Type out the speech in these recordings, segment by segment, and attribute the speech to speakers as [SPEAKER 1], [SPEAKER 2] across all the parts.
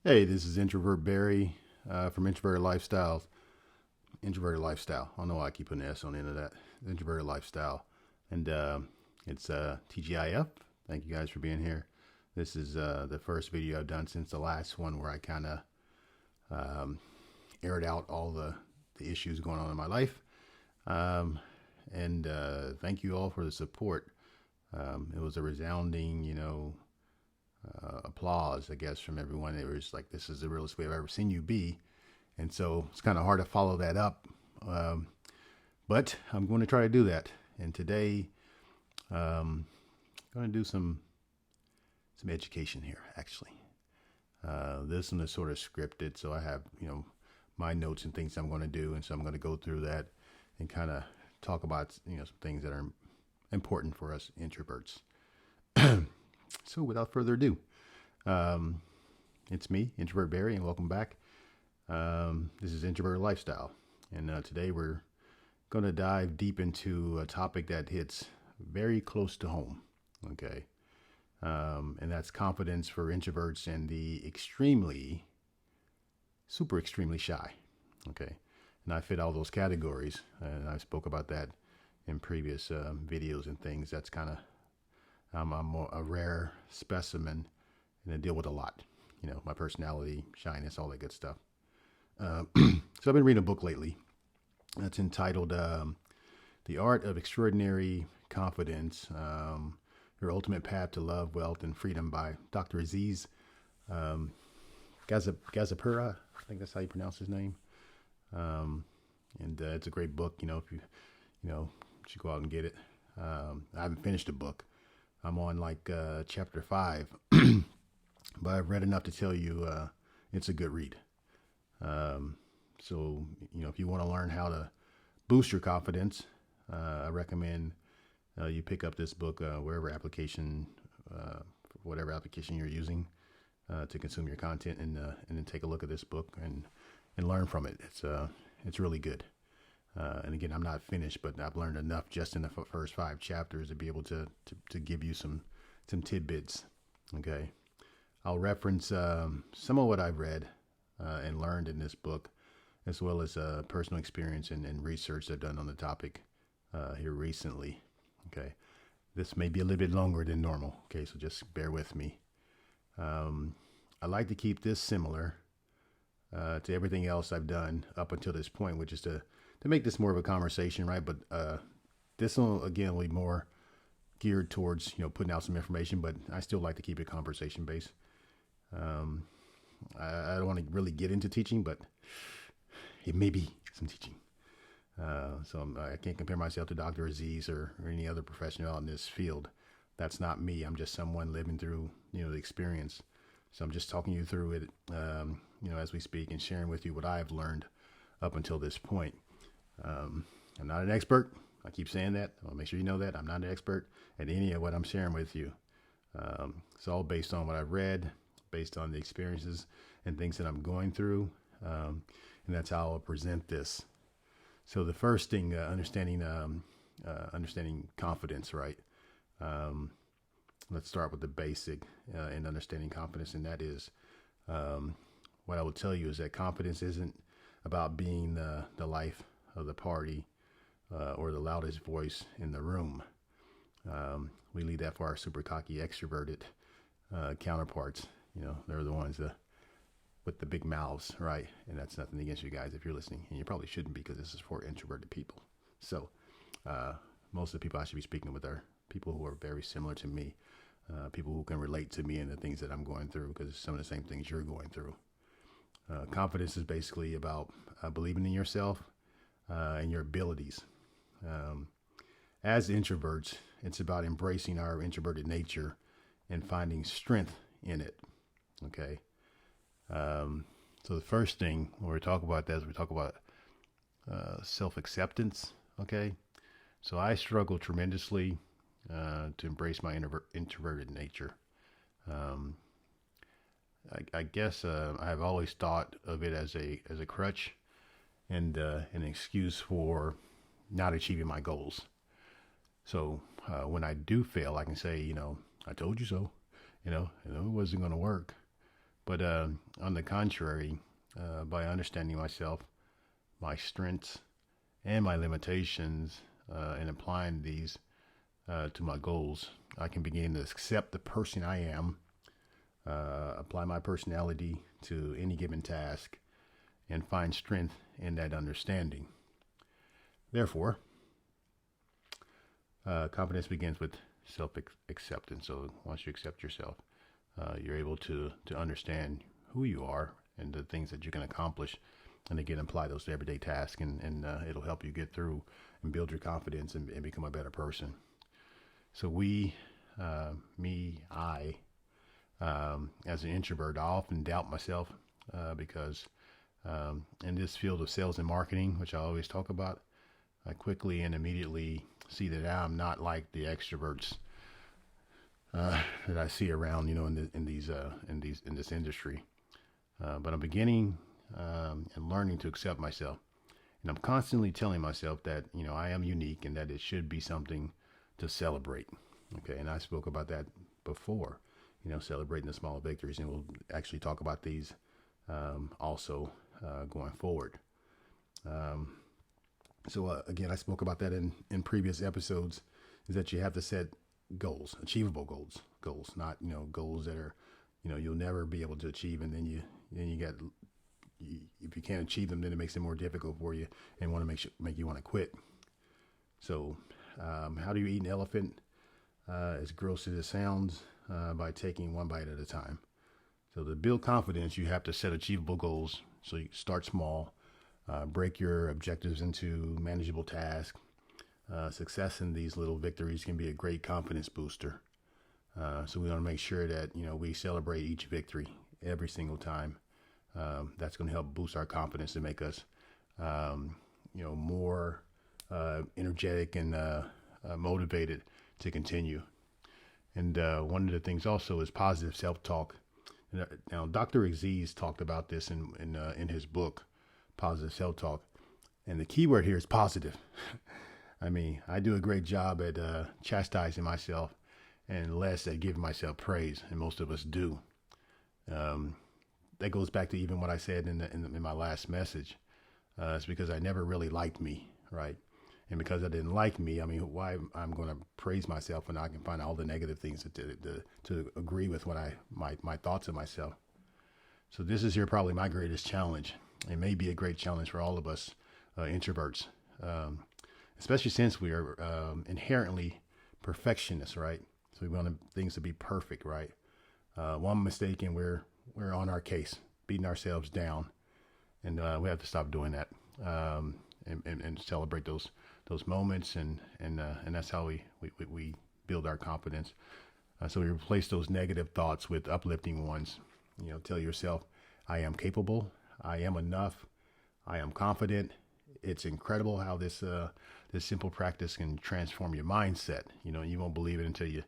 [SPEAKER 1] Hey, this is Introvert Barry from Introverted Lifestyle. Introverted Lifestyle. I don't know why I keep putting an S on the end of that. Introverted Lifestyle. And it's TGIF. Thank you guys for being here. This is the first video I've done since the last one where I kind of aired out all the issues going on in my life. And thank you all for the support. It was a resounding, applause, I guess, from everyone. It was like, this is the realest way I've ever seen you be. And so it's kind of hard to follow that up. But I'm going to try to do that. And today, I'm going to do some education here, actually. This one is sort of scripted. So I have, my notes and things I'm going to do. And so I'm going to go through that and kind of talk about, some things that are important for us introverts. So without further ado, it's me, Introvert Barry, and welcome back. This is Introverted Lifestyle. And today we're going to dive deep into a topic that hits very close to home. Okay. And that's confidence for introverts and the super extremely shy. Okay. And I fit all those categories. And I spoke about that in previous videos and things. That's kind of, I'm a rare specimen and I deal with a lot, my personality, shyness, all that good stuff. So I've been reading a book lately that's entitled The Art of Extraordinary Confidence, Your Ultimate Path to Love, Wealth, and Freedom by Dr. Aziz Gazipura. I think that's how you pronounce his name. And it's a great book, if you should go out and get it. I haven't finished the book. I'm on like chapter 5, but I've read enough to tell you it's a good read. So, if you want to learn how to boost your confidence, I recommend you pick up this book, whatever application you're using to consume your content, and then take a look at this book and learn from it. It's really good. And again, I'm not finished, but I've learned enough just in the first 5 chapters to be able to give you some tidbits. Okay. I'll reference some of what I've read and learned in this book, as well as personal experience and research I've done on the topic here recently. Okay. This may be a little bit longer than normal. Okay. So just bear with me. I like to keep this similar to everything else I've done up until this point, which is to make this more of a conversation, right? But this will, again, will be more geared towards, putting out some information, but I still like to keep it conversation based. I don't want to really get into teaching, but it may be some teaching. So I can't compare myself to Dr. Aziz or any other professional out in this field. That's not me. I'm just someone living through, the experience. So I'm just talking you through it, as we speak, and sharing with you what I've learned up until this point. I'm not an expert. I keep saying that. I want to make sure you know that. I'm not an expert at any of what I'm sharing with you. It's all based on what I've read, based on the experiences and things that I'm going through. And that's how I'll present this. So the first thing, understanding confidence, right? Let's start with the basic in understanding confidence. And that is, what I will tell you is that confidence isn't about being the life of the party or the loudest voice in the room. We leave that for our super cocky extroverted counterparts. They're the ones with the big mouths, right? And that's nothing against you guys if you're listening, and you probably shouldn't, because this is for introverted people. So most of the people I should be speaking with are people who are very similar to me, people who can relate to me and the things that I'm going through, because it's some of the same things you're going through. Confidence is basically about believing in yourself and your abilities. As introverts, it's about embracing our introverted nature and finding strength in it. Okay. So the first thing when we talk about that is we talk about self-acceptance. Okay. So I struggle tremendously to embrace my introverted nature. I guess I've always thought of it as a crutch and an excuse for not achieving my goals. So when I do fail, I can say, I told you so. It wasn't going to work. But on the contrary, by understanding myself, my strengths, and my limitations, and applying these to my goals, I can begin to accept the person I am, apply my personality to any given task, and find strength in that understanding. Therefore, confidence begins with self-acceptance. So once you accept yourself, you're able to understand who you are and the things that you can accomplish, and again apply those to everyday tasks, and it'll help you get through and build your confidence and become a better person. So I, as an introvert, I often doubt myself because in this field of sales and marketing, which I always talk about, I quickly and immediately see that I'm not like the extroverts that I see around, in this industry. But I'm beginning and learning to accept myself, and I'm constantly telling myself that I am unique and that it should be something to celebrate. Okay, and I spoke about that before, celebrating the small victories, and we'll actually talk about these also going forward. So again, I spoke about that in previous episodes, is that you have to set goals, achievable goals, not, goals that are, you'll never be able to achieve. And then if you can't achieve them, then it makes it more difficult for you and want to make you want to quit. So how do you eat an elephant? As gross as it sounds, by taking one bite at a time. So to build confidence, you have to set achievable goals. So you start small, break your objectives into manageable tasks. Success in these little victories can be a great confidence booster. So we want to make sure that, we celebrate each victory every single time. That's going to help boost our confidence and make us, more energetic and motivated to continue. And one of the things also is positive self-talk. Now, Dr. Aziz talked about this in his book, Positive Self-Talk. And the key word here is positive. I mean, I do a great job at chastising myself and less at giving myself praise, and most of us do. That goes back to even what I said in my last message. It's because I never really liked me, right? And because I didn't like me, why I'm going to praise myself when I can find all the negative things to agree with what my thoughts of myself. So this is here probably my greatest challenge. It may be a great challenge for all of us introverts, especially since we are inherently perfectionists, right? So we want things to be perfect, right? One mistake and we're on our case, beating ourselves down, and we have to stop doing that and celebrate those moments, and that's how we build our confidence. So we replace those negative thoughts with uplifting ones. Tell yourself, I am capable, I am enough, I am confident. It's incredible how this simple practice can transform your mindset. You won't believe it until you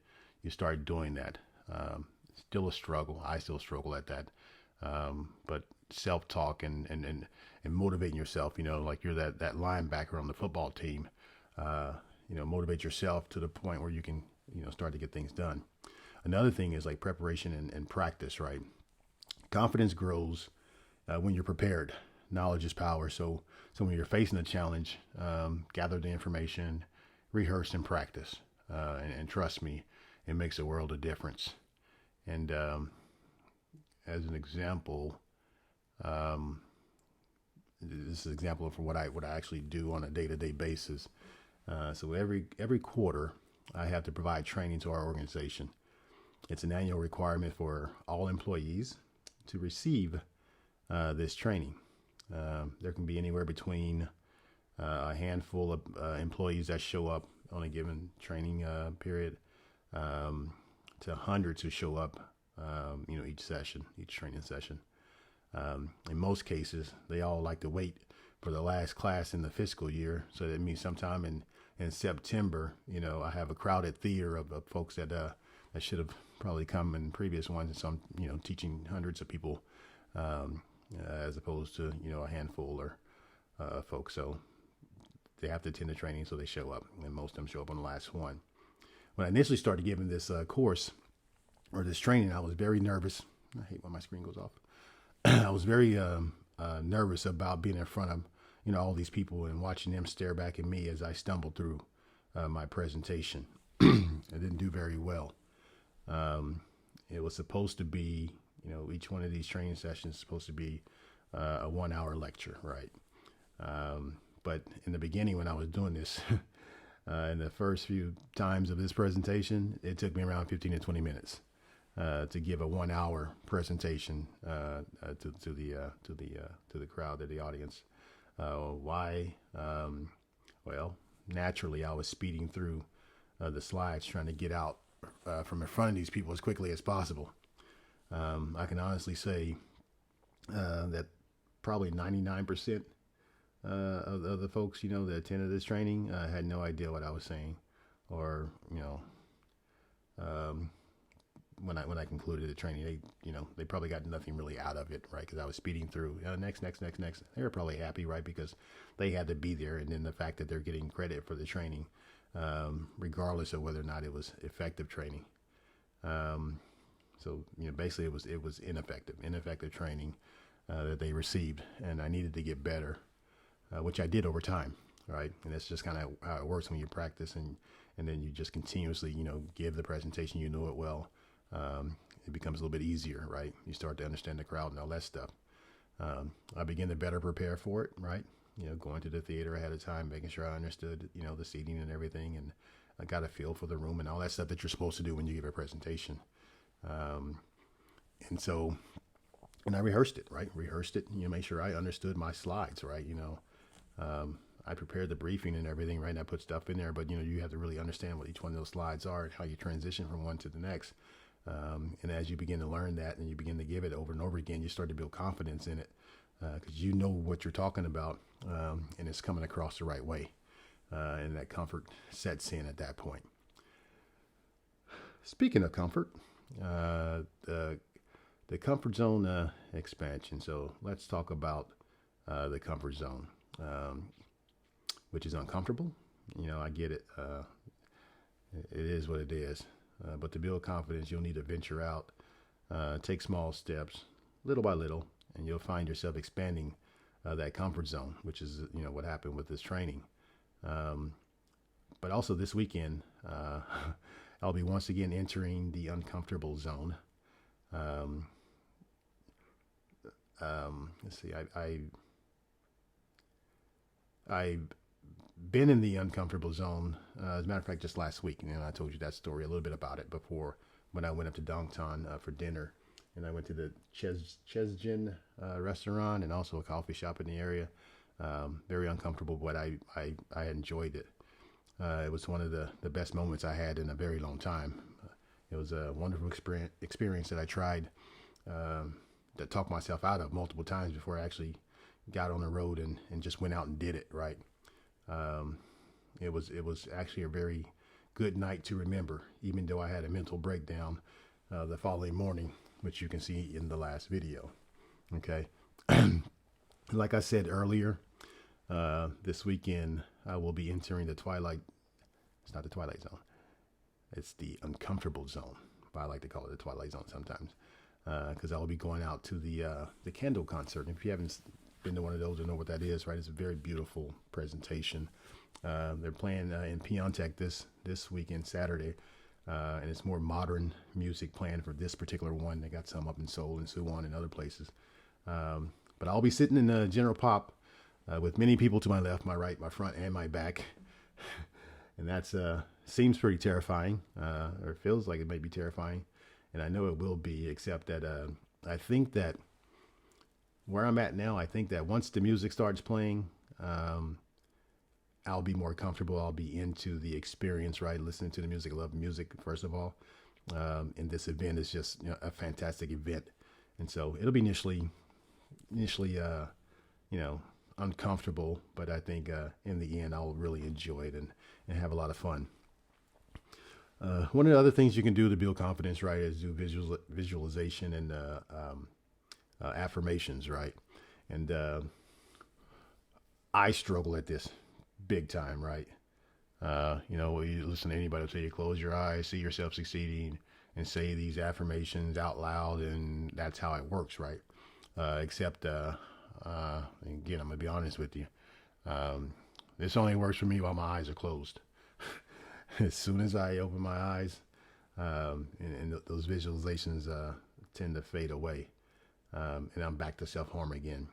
[SPEAKER 1] start doing that. Still a struggle. I still struggle at that. But self-talk and motivating yourself, like you're that linebacker on the football team, motivate yourself to the point where you can, start to get things done. Another thing is like preparation and practice, right? Confidence grows when you're prepared. Knowledge is power. So when you're facing a challenge, gather the information, rehearse and practice, and trust me, it makes a world of difference. And as an example, this is an example of what I actually do on a day-to-day basis. So every quarter, I have to provide training to our organization. It's an annual requirement for all employees to receive this training. There can be anywhere between a handful of employees that show up on a given training period to hundreds who show up, each training session. In most cases, they all like to wait for the last class in the fiscal year. So that means sometime in September, I have a crowded theater of folks that should have probably come in previous ones. And so I'm, teaching hundreds of people as opposed to, a handful or folks. So they have to attend the training, so they show up, and most of them show up on the last one. When I initially started giving this course or this training, I was very nervous, I hate when my screen goes off. I was very nervous about being in front of, all these people and watching them stare back at me as I stumbled through my presentation. I didn't do very well. It was supposed to be, each one of these training sessions is supposed to be a 1 hour lecture, right? But in the beginning, when I was doing this, in the first few times of this presentation, it took me around 15 to 20 minutes to give a 1 hour presentation to the crowd, to the audience. Why? Well, naturally, I was speeding through the slides, trying to get out from in front of these people as quickly as possible. I can honestly say that probably 99% of the folks, that attended this training had no idea what I was saying, or when I concluded the training, they probably got nothing really out of it, right? Because I was speeding through next. They were probably happy, right? Because they had to be there, and then the fact that they're getting credit for the training, regardless of whether or not it was effective training. So basically, it was ineffective training that they received, and I needed to get better, which I did over time, right? And that's just kind of how it works when you practice, and then you just continuously, give the presentation, it well. It becomes a little bit easier, right? You start to understand the crowd and all that stuff. I began to better prepare for it, right? Going to the theater ahead of time, making sure I understood, the seating and everything, and I got a feel for the room and all that stuff that you're supposed to do when you give a presentation. And I rehearsed it, right? Make sure I understood my slides, right? I prepared the briefing and everything, right? And I put stuff in there, but you have to really understand what each one of those slides are and how you transition from one to the next. And as you begin to learn that and you begin to give it over and over again, you start to build confidence in it because you know what you're talking about, and it's coming across the right way. And that comfort sets in at that point. Speaking of comfort, the comfort zone expansion. So let's talk about the comfort zone, which is uncomfortable. I get it. It is what it is. But to build confidence, you'll need to venture out, take small steps, little by little, and you'll find yourself expanding that comfort zone, which is, what happened with this training. But also this weekend, I'll be once again entering the uncomfortable zone. Let's see, I've been in the uncomfortable zone. As a matter of fact, just last week, and I told you that story, a little bit about it before, when I went up to Dongtan for dinner, and I went to the Chesjin restaurant and also a coffee shop in the area. Very uncomfortable, but I enjoyed it. It was one of the best moments I had in a very long time. It was a wonderful experience that I tried to talk myself out of multiple times before I actually got on the road and just went out and did it, right? It was actually a very good night to remember, even though I had a mental breakdown the following morning, which you can see in the last video. Okay. Like I said earlier, this weekend I will be entering the twilight. It's not the twilight zone. It's the uncomfortable zone. But I like to call it the twilight zone sometimes, because I will be going out to the candle concert. And if you haven't been to one of those or know what that is, right? It's a very beautiful presentation. They're playing in Pyeongtaek this weekend, Saturday, and it's more modern music planned for this particular one. They got some up in Seoul and Suwon and other places. But I'll be sitting in the general pop with many people to my left, my right, my front, and my back. And that's seems pretty terrifying, or feels like it may be terrifying. And I know it will be, except that I think that where I'm at now, I think that once the music starts playing, I'll be more comfortable. I'll be into the experience, right? Listening to the music. I love music, first of all. And this event is just a fantastic event. And so it'll be initially, uncomfortable, but I think in the end, I'll really enjoy it and have a lot of fun. One of the other things you can do to build confidence, right, is do visualization and affirmations, right? And I struggle at this big time, right? You listen to anybody say you close your eyes, see yourself succeeding, and say these affirmations out loud, and that's how it works, right? Except, again, I'm gonna be honest with you. This only works for me while my eyes are closed. As soon as I open my eyes, and those visualizations tend to fade away, and I'm back to self-harm again.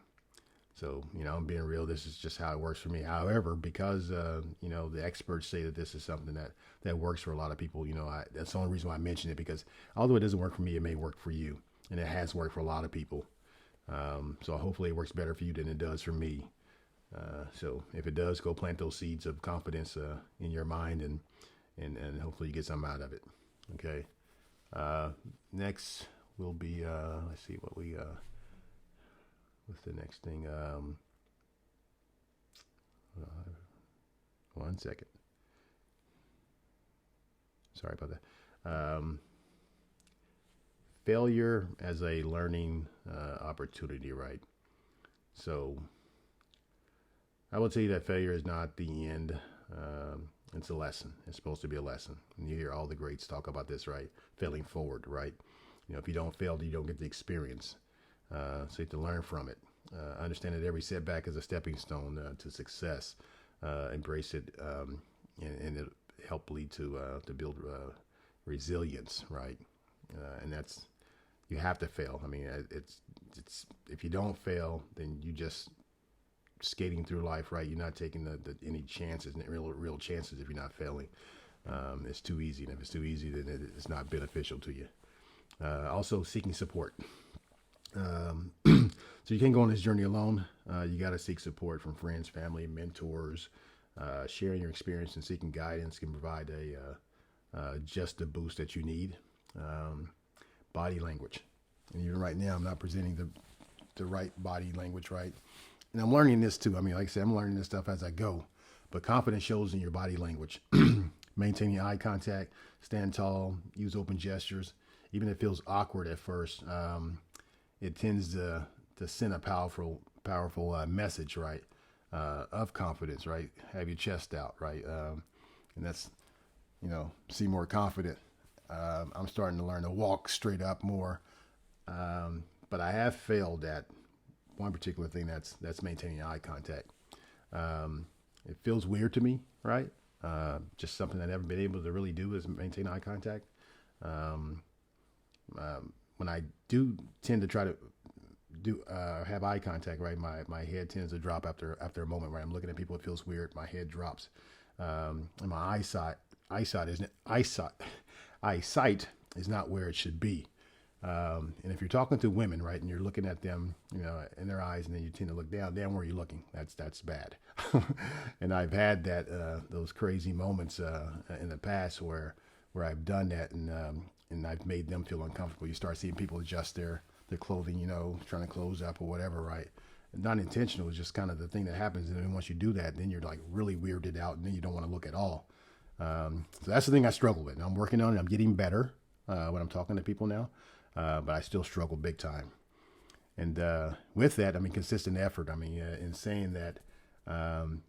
[SPEAKER 1] So, I'm being real. This is just how it works for me. However, because, the experts say that this is something that works for a lot of people, that's the only reason why I mention it, because although it doesn't work for me, it may work for you. And it has worked for a lot of people. So hopefully it works better for you than it does for me. So if it does, go plant those seeds of confidence in your mind, and hopefully you get something out of it. Okay. Next will be, let's see what we... what's the next thing? One second. Sorry about that. Failure as a learning opportunity, right? So I will tell you that failure is not the end. It's a lesson. It's supposed to be a lesson. And you hear all the greats talk about this, right? Failing forward, right? If you don't fail, you don't get the experience. So you have to learn from it. Understand that every setback is a stepping stone to success. Embrace it, and it help lead to build resilience, right? And that's, you have to fail. I mean, it's if you don't fail, then you just skating through life, right? You're not taking any chances, real chances if you're not failing. It's too easy, and if it's too easy, then it's not beneficial to you. Also, seeking support. So you can't go on this journey alone. You got to seek support from friends, family, mentors. Sharing your experience and seeking guidance can provide just the boost that you need. Body language. And even right now, I'm not presenting the right body language, right? And I'm learning this too. I mean, like I said, I'm learning this stuff as I go. But confidence shows in your body language. Maintaining eye contact, stand tall, use open gestures. Even if it feels awkward at first, it tends to send a powerful message, right? Of confidence, right? Have your chest out, right? And that's, see more confident. I'm starting to learn to walk straight up more. But I have failed at one particular thing, that's maintaining eye contact. It feels weird to me, right? Just something I've never been able to really do is maintain eye contact. When I do tend to try to have eye contact, right, my head tends to drop after a moment, right? I'm looking at people, it feels weird, my head drops. And my eyesight is not where it should be. And if you're talking to women, right, and you're looking at them, in their eyes, and then you tend to look down where are you looking? That's bad. And I've had those crazy moments in the past where I've done that, and I've made them feel uncomfortable. You start seeing people adjust their clothing, trying to close up or whatever, right? Not intentional, it's just kind of the thing that happens. And then once you do that, then you're like really weirded out, and then you don't want to look at all. So that's the thing I struggle with. And I'm working on it. I'm getting better when I'm talking to people now, but I still struggle big time. And with that, I mean, consistent effort. I mean, in saying that,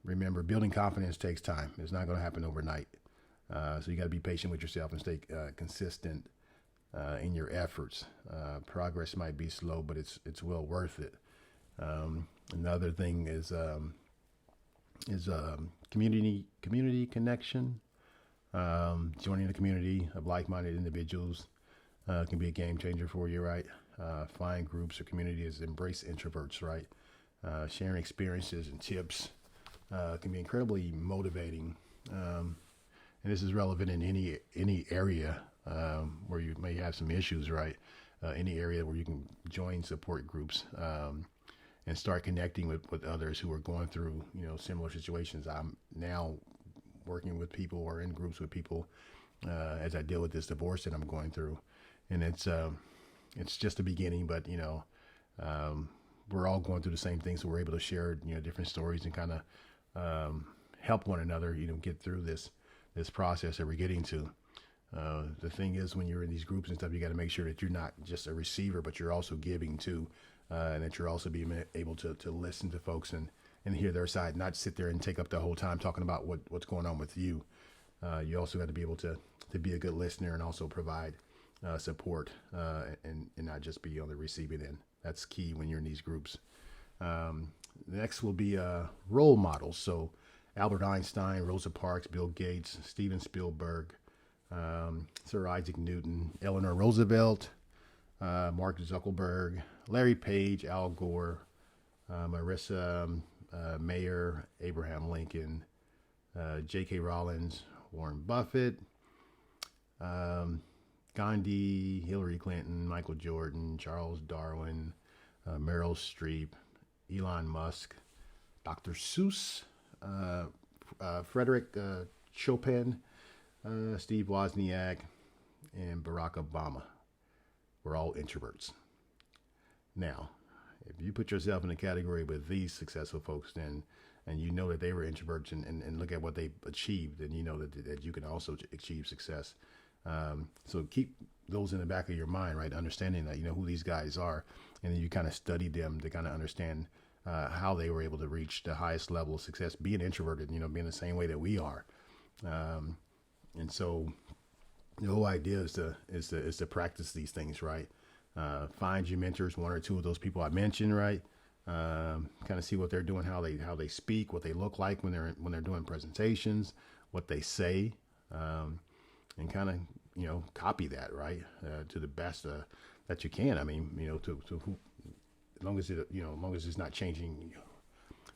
[SPEAKER 1] remember, building confidence takes time. It's not going to happen overnight. So you got to be patient with yourself and stay consistent in your efforts. Progress might be slow, but it's well worth it. Another thing is community connection. Joining a community of like-minded individuals can be a game changer for you, right? Find groups or communities, embrace introverts, right? Sharing experiences and tips can be incredibly motivating. And this is relevant in any area where you may have some issues, right? Any area where you can join support groups and start connecting with others who are going through, similar situations. I'm now working with people or in groups with people as I deal with this divorce that I'm going through. And it's just the beginning, but, we're all going through the same thing. So we're able to share, different stories and kind of help one another, get through this process that we're getting to. The thing is, when you're in these groups and stuff, you got to make sure that you're not just a receiver, but you're also giving too, and that you're also being able to listen to folks and hear their side, not sit there and take up the whole time talking about what's going on with you. You also got to be able to be a good listener and also provide support and not just be on the receiving end. That's key when you're in these groups. Next will be role models. So Albert Einstein, Rosa Parks, Bill Gates, Steven Spielberg, Sir Isaac Newton, Eleanor Roosevelt, Mark Zuckerberg, Larry Page, Al Gore, Marissa Mayer, Abraham Lincoln, J.K. Rowling, Warren Buffett, Gandhi, Hillary Clinton, Michael Jordan, Charles Darwin, Meryl Streep, Elon Musk, Dr. Seuss, Frederick Chopin, Steve Wozniak, and Barack Obama. We're all introverts. Now, if you put yourself in a category with these successful folks, then and you know that they were introverts and look at what they achieved, and you know that you can also achieve success. So keep those in the back of your mind, right? Understanding that you know who these guys are, and then you kind of study them to kind of understand how they were able to reach the highest level of success, being introverted, you know, being the same way that we are. And so the whole idea is to practice these things, right? Find your mentors, one or two of those people I mentioned, right? Kind of see what they're doing, how they speak, what they look like when they're doing presentations, what they say, and kind of copy that, right, to the best that you can. I mean, to who, as long as it's not changing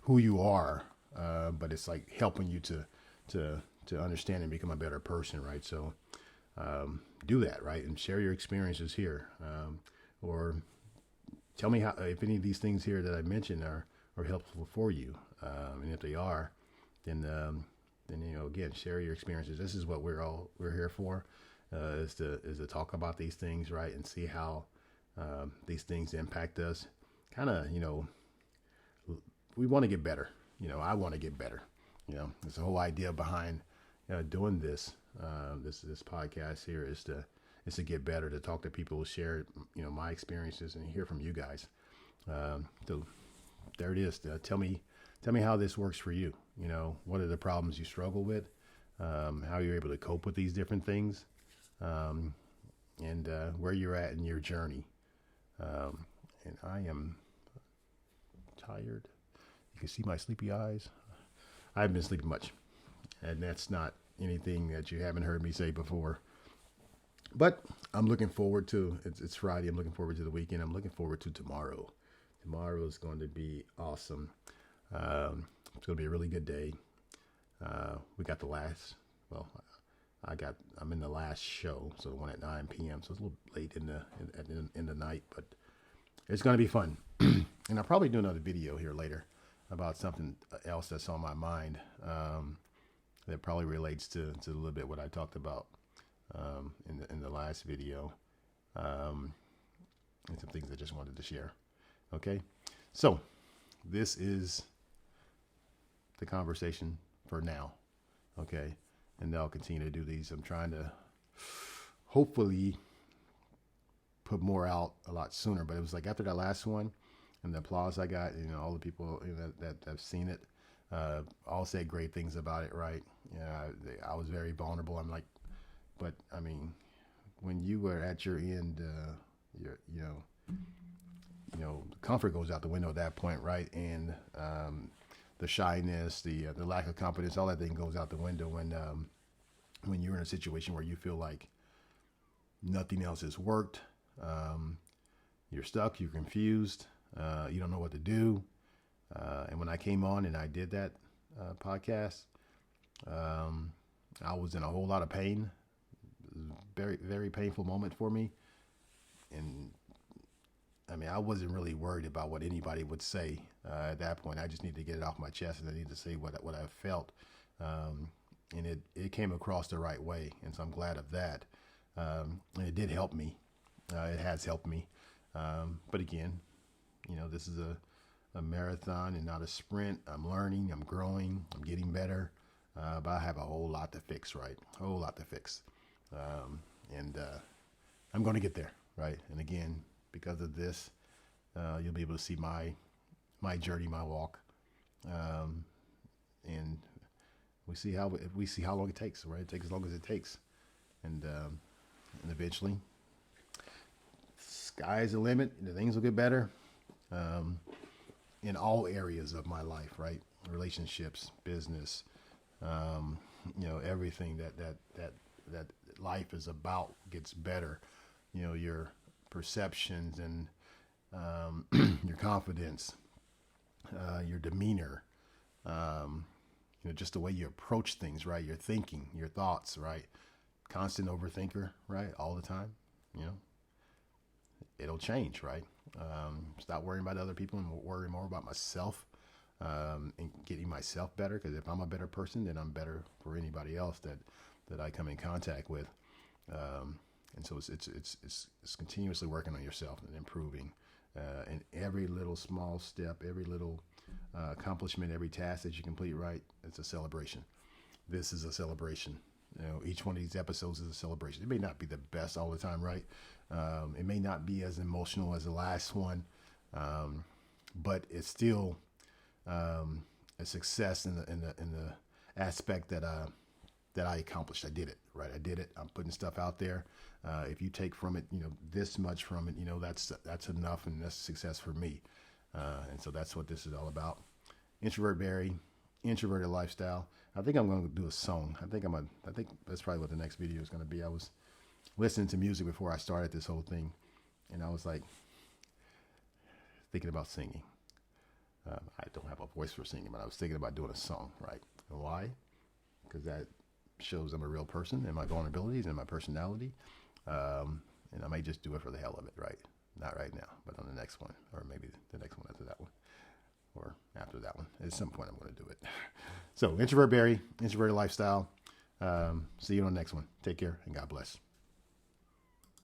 [SPEAKER 1] who you are, but it's like helping you to understand and become a better person, right? So do that, right, and share your experiences here, or tell me how, if any of these things here that I mentioned are helpful for you, and if they are, then again, share your experiences. This is what we're here for, is to talk about these things, right, and see how these things impact us. Kind of, we want to get better. I want to get better. It's the whole idea behind doing this podcast here is to get better, to talk to people, share my experiences, and hear from you guys. So there it is. Tell me how this works for you. What are the problems you struggle with? How you're able to cope with these different things, and where you're at in your journey. And I am tired. You can see my sleepy eyes. I haven't been sleeping much, and that's not anything that you haven't heard me say before. But I'm looking forward to it's Friday. I'm looking forward to the weekend. I'm looking forward to tomorrow. Tomorrow is going to be awesome. It's going to be a really good day. We got I'm in the last show, so the one at 9 p.m. So it's a little late in the night, but it's going to be fun. And I'll probably do another video here later about something else that's on my mind, that probably relates to a little bit what I talked about in the last video, and some things I just wanted to share. Okay, so this is the conversation for now. Okay, and I'll continue to do these. I'm trying to hopefully put more out a lot sooner, but it was like after that last one and the applause I got, all the people that have seen it, all said great things about it, right? I was very vulnerable. I'm like, but I mean, when you were at your end, comfort goes out the window at that point, right? And the shyness, the lack of confidence, all that thing goes out the window when you're in a situation where you feel like nothing else has worked. You're stuck, you're confused, you don't know what to do. And when I came on and I did that podcast, I was in a whole lot of pain. It was a very, very painful moment for me. And I mean, I wasn't really worried about what anybody would say at that point. I just needed to get it off my chest, and I needed to say what I felt. And it came across the right way, and so I'm glad of that. And it did help me. It has helped me. But again, this is a marathon and not a sprint. I'm learning, I'm growing, I'm getting better. But I have a whole lot to fix, right? A whole lot to fix. And I'm going to get there, right? And again, because of this, you'll be able to see my journey, my walk. And we see how long it takes, right? It takes as long as it takes. And eventually sky's the limit. The things will get better in all areas of my life, right? Relationships, business, everything that life is about gets better. Your perceptions and your confidence, your demeanor, just the way you approach things, right? Your thinking, your thoughts, right? Constant overthinker, right? All the time, it'll change, right? Stop worrying about other people and worry more about myself, and getting myself better. Because if I'm a better person, then I'm better for anybody else that I come in contact with. And so it's continuously working on yourself and improving. And every little small step, every little accomplishment, every task that you complete right, it's a celebration. This is a celebration. Each one of these episodes is a celebration. It may not be the best all the time, right? It may not be as emotional as the last one, but it's still a success in the aspect that I accomplished. I did it, right? I did it. I'm putting stuff out there. If you take from it, this much from it, that's enough, and that's success for me. And so that's what this is all about. Introvert Barry, Introverted Lifestyle. I think I'm going to do a song. I think that's probably what the next video is going to be. I was listening to music before I started this whole thing, and I was like thinking about singing. I don't have a voice for singing, but I was thinking about doing a song, right? And why? Because that shows I'm a real person and my vulnerabilities and my personality. And I may just do it for the hell of it, right? Not right now, but on the next one, or maybe the next one after that one, or after that one. At some point, I'm going to do it. So, Introvert Barry, Introverted Lifestyle. See you on the next one. Take care, and God bless.